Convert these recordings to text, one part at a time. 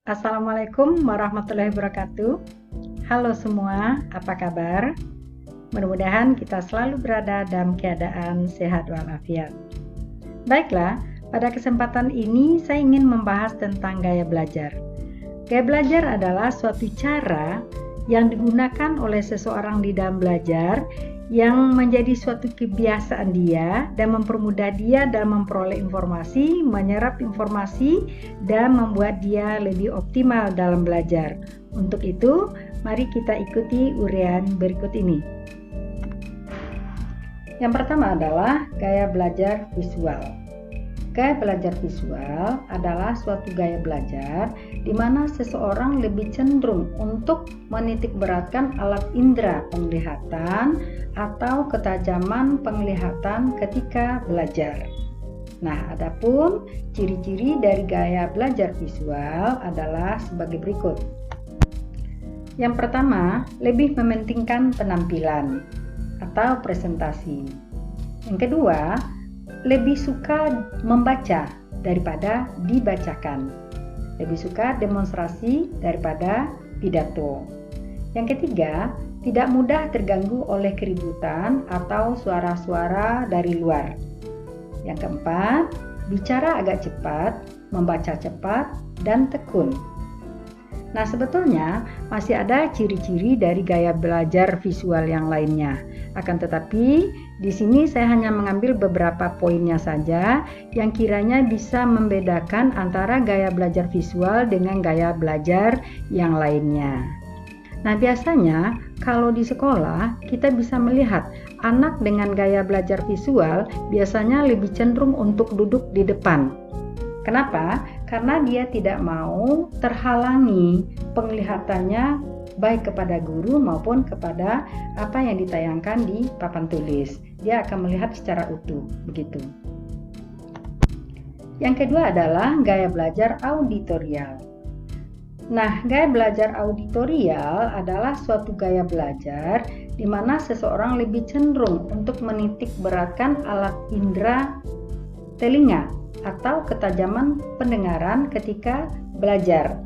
Assalamualaikum warahmatullahi wabarakatuh. Halo semua, apa kabar? Mudah-mudahan kita selalu berada dalam keadaan sehat walafiat. Baiklah, pada kesempatan ini saya ingin membahas tentang gaya belajar. Gaya belajar adalah suatu cara yang digunakan oleh seseorang di dalam belajar yang menjadi suatu kebiasaan dia dan mempermudah dia dalam memperoleh informasi, menyerap informasi, dan membuat dia lebih optimal dalam belajar. Untuk itu, mari kita ikuti uraian berikut ini. Yang pertama adalah gaya belajar visual. Gaya belajar visual adalah suatu gaya belajar di mana seseorang lebih cenderung untuk menitikberatkan alat indera penglihatan atau ketajaman penglihatan ketika belajar. Nah, adapun ciri-ciri dari gaya belajar visual adalah sebagai berikut. Yang pertama, lebih mementingkan penampilan atau presentasi. Yang kedua, lebih suka membaca daripada dibacakan. Lebih suka demonstrasi daripada pidato. Yang ketiga, tidak mudah terganggu oleh keributan atau suara-suara dari luar. Yang keempat, bicara agak cepat, membaca cepat, dan tekun. Nah, sebetulnya masih ada ciri-ciri dari gaya belajar visual yang lainnya. Akan tetapi, di sini saya hanya mengambil beberapa poinnya saja yang kiranya bisa membedakan antara gaya belajar visual dengan gaya belajar yang lainnya. Nah, biasanya kalau di sekolah kita bisa melihat anak dengan gaya belajar visual biasanya lebih cenderung untuk duduk di depan. Kenapa? Karena dia tidak mau terhalangi penglihatannya baik kepada guru maupun kepada apa yang ditayangkan di papan tulis. Dia akan melihat secara utuh, begitu. Yang kedua adalah gaya belajar auditorial. Nah, gaya belajar auditorial adalah suatu gaya belajar di mana seseorang lebih cenderung untuk menitik beratkan alat indera telinga atau ketajaman pendengaran ketika belajar.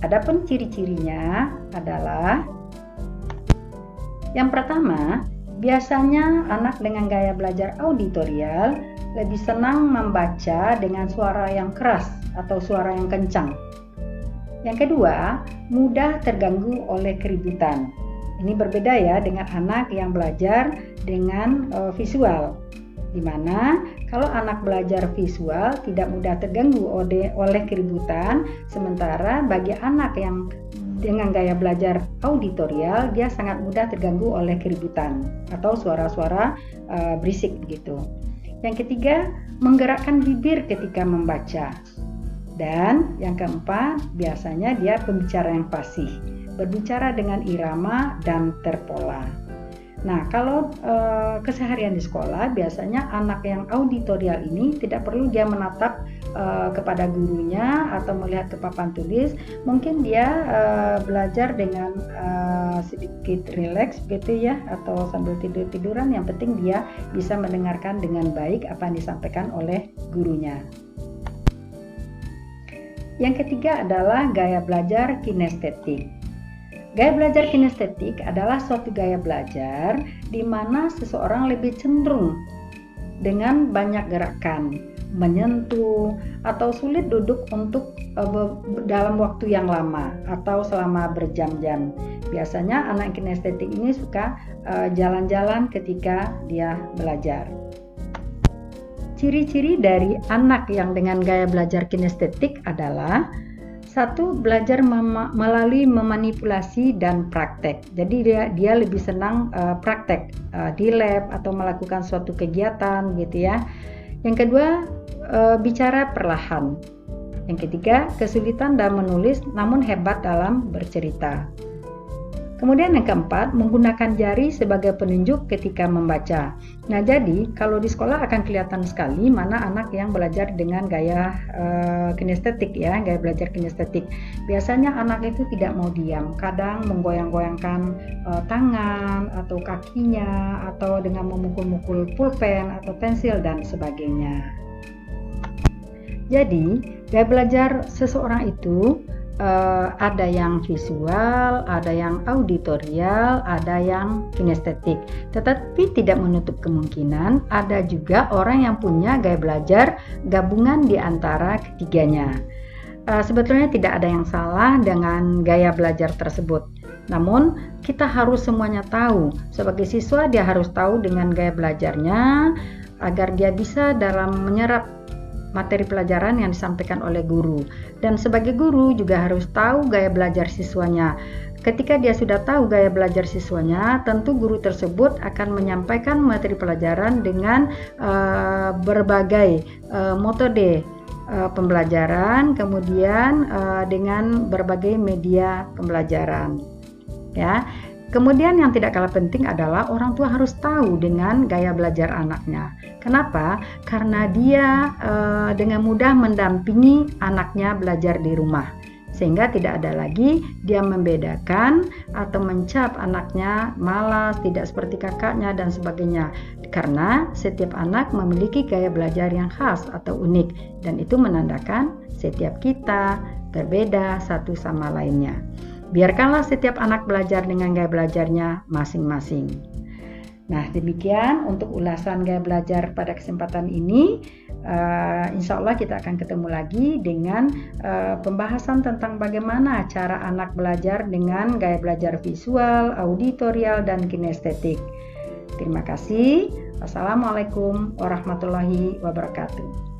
Adapun ciri-cirinya adalah yang pertama, biasanya anak dengan gaya belajar auditorial lebih senang membaca dengan suara yang keras atau suara yang kencang. Yang kedua, mudah terganggu oleh keributan. Ini berbeda ya dengan anak yang belajar dengan visual, di mana kalau anak belajar visual tidak mudah terganggu oleh keributan, sementara bagi anak yang dengan gaya belajar auditorial dia sangat mudah terganggu oleh keributan atau suara-suara berisik begitu. Yang ketiga, menggerakkan bibir ketika membaca. Dan yang keempat, biasanya dia pembicara yang fasih, berbicara dengan irama dan terpola. Nah, kalau keseharian di sekolah, biasanya anak yang auditorial ini tidak perlu dia menatap kepada gurunya atau melihat ke papan tulis. Mungkin dia belajar dengan sedikit rileks gitu ya, atau sambil tidur-tiduran. Yang penting dia bisa mendengarkan dengan baik apa yang disampaikan oleh gurunya. Yang ketiga adalah gaya belajar kinestetik. Gaya belajar kinestetik adalah suatu gaya belajar di mana seseorang lebih cenderung dengan banyak gerakan, menyentuh, atau sulit duduk untuk dalam waktu yang lama atau selama berjam-jam. Biasanya anak kinestetik ini suka jalan-jalan ketika dia belajar. Ciri-ciri dari anak yang dengan gaya belajar kinestetik adalah satu, belajar melalui memanipulasi dan praktek. Jadi dia lebih senang praktek di lab atau melakukan suatu kegiatan gitu ya. Yang kedua, bicara perlahan. Yang ketiga, kesulitan dalam menulis namun hebat dalam bercerita. Kemudian yang keempat, menggunakan jari sebagai penunjuk ketika membaca. Nah, jadi kalau di sekolah akan kelihatan sekali mana anak yang belajar dengan gaya kinestetik ya, gaya belajar kinestetik. Biasanya anak itu tidak mau diam, kadang menggoyang-goyangkan tangan atau kakinya atau dengan memukul-mukul pulpen atau pensil dan sebagainya. Jadi, gaya belajar seseorang itu ada yang visual, ada yang auditorial, ada yang kinestetik. Tetapi tidak menutup kemungkinan ada juga orang yang punya gaya belajar gabungan di antara ketiganya. Sebetulnya tidak ada yang salah dengan gaya belajar tersebut. Namun kita harus semuanya tahu. Sebagai siswa dia harus tahu dengan gaya belajarnya agar dia bisa dalam menyerap materi pelajaran yang disampaikan oleh guru. Dan sebagai guru juga harus tahu gaya belajar siswanya. Ketika dia sudah tahu gaya belajar siswanya, tentu guru tersebut akan menyampaikan materi pelajaran dengan berbagai metode pembelajaran, kemudian dengan berbagai media pembelajaran. Ya. Kemudian yang tidak kalah penting adalah orang tua harus tahu dengan gaya belajar anaknya. Kenapa? Karena dia dengan mudah mendampingi anaknya belajar di rumah. Sehingga tidak ada lagi dia membedakan atau mencap anaknya malas, tidak seperti kakaknya dan sebagainya. Karena setiap anak memiliki gaya belajar yang khas atau unik. Dan itu menandakan setiap kita berbeda satu sama lainnya. Biarkanlah setiap anak belajar dengan gaya belajarnya masing-masing. Nah, demikian untuk ulasan gaya belajar pada kesempatan ini. Insya Allah kita akan ketemu lagi dengan pembahasan tentang bagaimana cara anak belajar dengan gaya belajar visual, auditorial, dan kinestetik. Terima kasih. Wassalamualaikum warahmatullahi wabarakatuh.